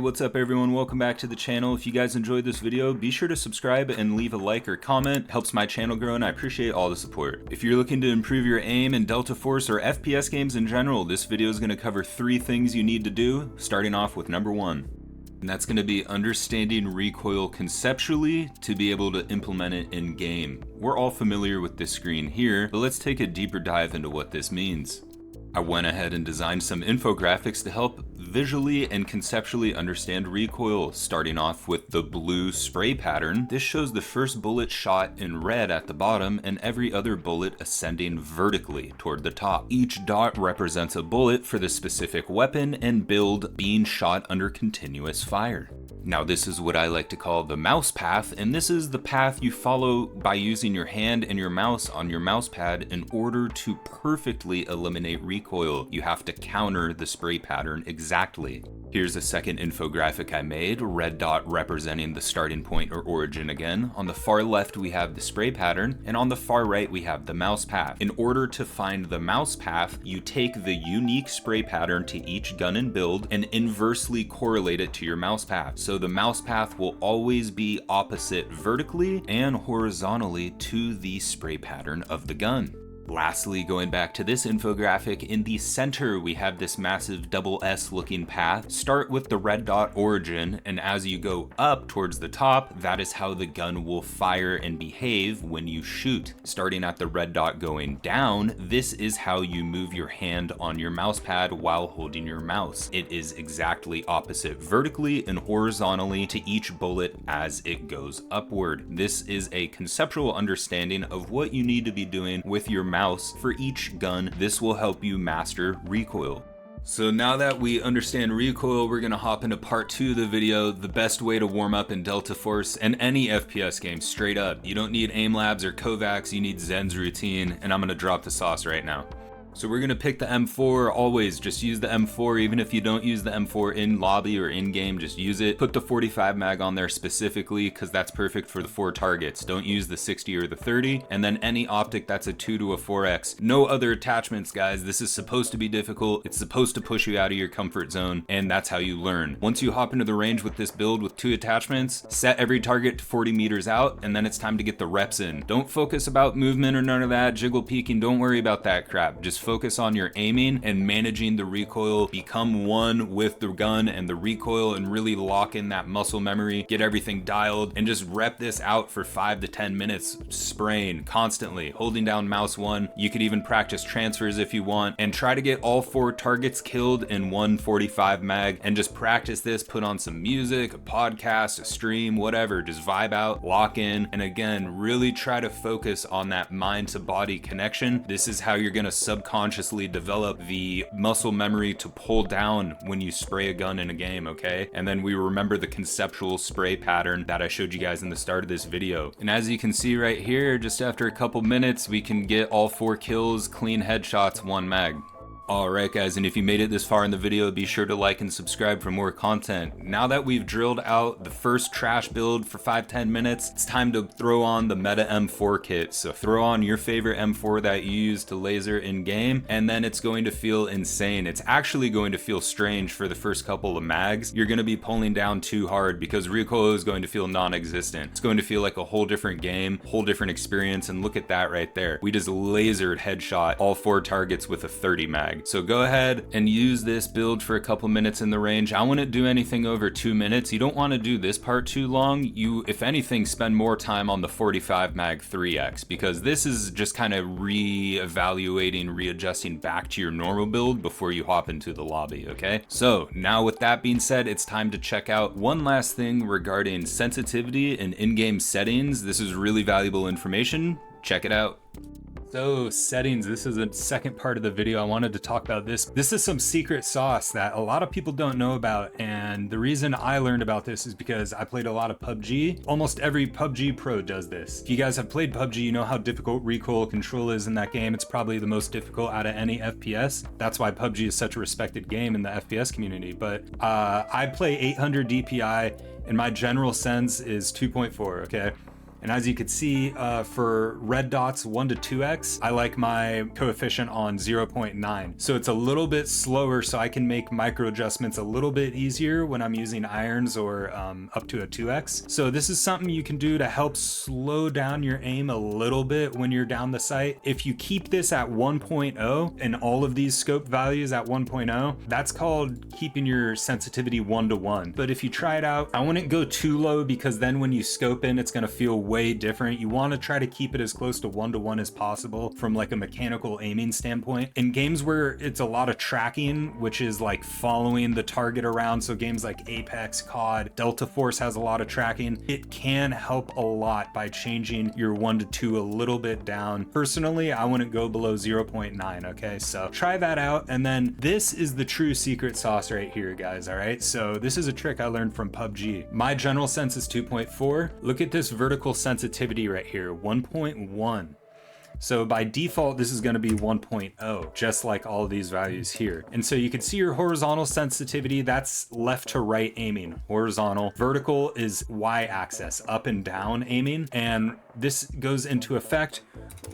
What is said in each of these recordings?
What's up everyone, welcome back to the channel. If you guys enjoyed this video, be sure to subscribe and leave a like or comment. It helps my channel grow and I appreciate all the support. If you're looking to improve your aim in Delta Force or FPS games in general, this video is going to cover 3 things you need to do, starting off with number 1. And that's going to be understanding recoil conceptually to be able to implement it in game. We're all familiar with this screen here, but let's take a deeper dive into what this means. I went ahead and designed some infographics to help visually and conceptually understand recoil, starting off with the blue spray pattern. This shows the first bullet shot in red at the bottom and every other bullet ascending vertically toward the top. Each dot represents a bullet for the specific weapon and build being shot under continuous fire. Now this is what I like to call the mouse path, and this is the path you follow by using your hand and your mouse on your mouse pad in order to perfectly eliminate recoil. You have to counter the spray pattern exactly. Here's a second infographic I made, red dot representing the starting point or origin again. On the far left we have the spray pattern, and on the far right we have the mouse path. In order to find the mouse path, you take the unique spray pattern to each gun and build and inversely correlate it to your mouse path. So the mouse path will always be opposite vertically and horizontally to the spray pattern of the gun. Lastly, going back to this infographic, in the center we have this massive double S looking path. Start with the red dot origin, and as you go up towards the top, that is how the gun will fire and behave when you shoot. Starting at the red dot going down, this is how you move your hand on your mouse pad while holding your mouse. It is exactly opposite vertically and horizontally to each bullet as it goes upward. This is a conceptual understanding of what you need to be doing with your mouse for each gun. This will help you master recoil. So now that we understand recoil, we're gonna hop into part 2 of the video, the best way to warm up in Delta Force and any FPS game, straight up. You don't need aim labs or Kovacs, you need Zen's routine, and I'm gonna drop the sauce right now. So we're gonna pick the M4, always just use the M4, even if you don't use the M4 in lobby or in game, just use it. Put the 45 mag on there specifically because that's perfect for the 4 targets. Don't use the 60 or the 30, and then any optic that's a 2 to a 4x. No other attachments, guys. This is supposed to be difficult. It's supposed to push you out of your comfort zone, and that's how you learn. Once you hop into the range with this build with 2 attachments, set every target to 40 meters out, and then it's time to get the reps in. Don't focus about movement or none of that, jiggle peeking, don't worry about that crap. Just focus on your aiming and managing the recoil. Become one with the gun and the recoil and really lock in that muscle memory, get everything dialed, and just rep this out for 5 to 10 minutes, spraying constantly, holding down mouse 1. You could even practice transfers if you want, and try to get all 4 targets killed in 145 mag, and just practice this. Put on some music, a podcast, a stream, whatever, just vibe out, lock in, and again, really try to focus on that mind to body connection. This is how you're gonna subconsciously develop the muscle memory to pull down when you spray a gun in a game, okay? And then we remember the conceptual spray pattern that I showed you guys in the start of this video. And as you can see right here, just after a couple minutes, we can get all 4 kills, clean headshots, 1 mag. Alright guys, and if you made it this far in the video, be sure to like and subscribe for more content. Now that we've drilled out the first trash build for 5-10 minutes, it's time to throw on the meta M4 kit. So throw on your favorite M4 that you use to laser in game, and then it's going to feel insane. It's actually going to feel strange for the first couple of mags. You're going to be pulling down too hard because recoil is going to feel non-existent. It's going to feel like a whole different game, whole different experience, and look at that right there. We just lasered headshot all 4 targets with a 30 mag. So go ahead and use this build for a couple minutes in the range. I wouldn't do anything over 2 minutes. You don't want to do this part too long. You, if anything, spend more time on the 45 mag 3x, because this is just kind of re-evaluating, readjusting back to your normal build before you hop into the lobby, okay? So now with that being said, it's time to check out one last thing regarding sensitivity and in-game settings. This is really valuable information. Check it out. So settings, this is the second part of the video. I wanted to talk about this. This is some secret sauce that a lot of people don't know about, and the reason I learned about this is because I played a lot of PUBG. Almost every PUBG pro does this. If you guys have played PUBG, you know how difficult recoil control is in that game. It's probably the most difficult out of any FPS. That's why PUBG is such a respected game in the FPS community. But I play 800 DPI, and my general sense is 2.4, okay? And as you can see, for red dots 1 to 2x, I like my coefficient on 0.9. So it's a little bit slower, so I can make micro adjustments a little bit easier when I'm using irons or up to a 2x. So this is something you can do to help slow down your aim a little bit when you're down the sight. If you keep this at 1.0 and all of these scope values at 1.0, that's called keeping your sensitivity 1-to-1. But if you try it out, I wouldn't go too low, because then when you scope in, it's gonna feel way different. You wanna try to keep it as close to 1-to-1 as possible from like a mechanical aiming standpoint. In games where it's a lot of tracking, which is like following the target around, so games like Apex, COD, Delta Force has a lot of tracking, it can help a lot by changing your 1-to-2 a little bit down. Personally, I wouldn't go below 0.9, okay? So try that out. And then this is the true secret sauce right here, guys, all right? So this is a trick I learned from PUBG. My general sense is 2.4. Look at this vertical sensitivity right here, 1.1. So by default, this is gonna be 1.0, just like all of these values here. And so you can see your horizontal sensitivity, that's left to right aiming, horizontal. Vertical is y-axis, up and down aiming. And this goes into effect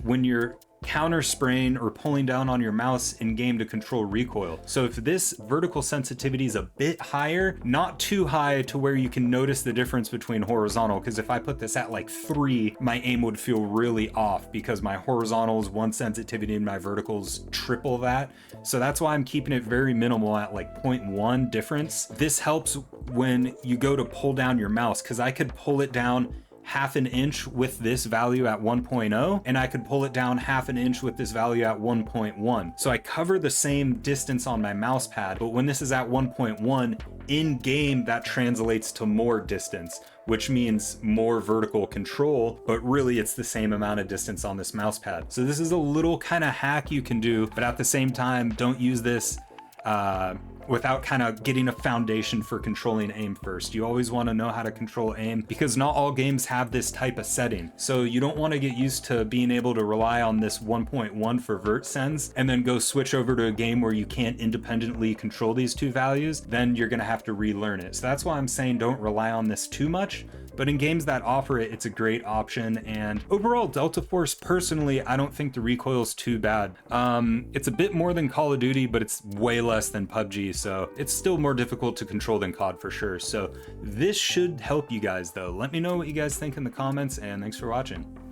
when you're counter spraying or pulling down on your mouse in game to control recoil. So if this vertical sensitivity is a bit higher, not too high to where you can notice the difference between horizontal, because if I put this at like 3, my aim would feel really off because my horizontal is 1 sensitivity and my vertical's triple that. So that's why I'm keeping it very minimal at like 0.1 difference. This helps when you go to pull down your mouse, because I could pull it down half an inch with this value at 1.0, and I could pull it down half an inch with this value at 1.1. So I cover the same distance on my mouse pad, but when this is at 1.1, in game that translates to more distance, which means more vertical control, but really it's the same amount of distance on this mouse pad. So this is a little kind of hack you can do, but at the same time, don't use this without kind of getting a foundation for controlling aim first. You always want to know how to control aim, because not all games have this type of setting. So you don't want to get used to being able to rely on this 1.1 for vert sens and then go switch over to a game where you can't independently control these two values. Then you're going to have to relearn it. So that's why I'm saying don't rely on this too much. But in games that offer it, it's a great option. And overall, Delta Force, personally, I don't think the recoil is too bad. It's a bit more than Call of Duty, but it's way less than PUBG. So it's still more difficult to control than COD for sure. So this should help you guys though. Let me know what you guys think in the comments, and thanks for watching.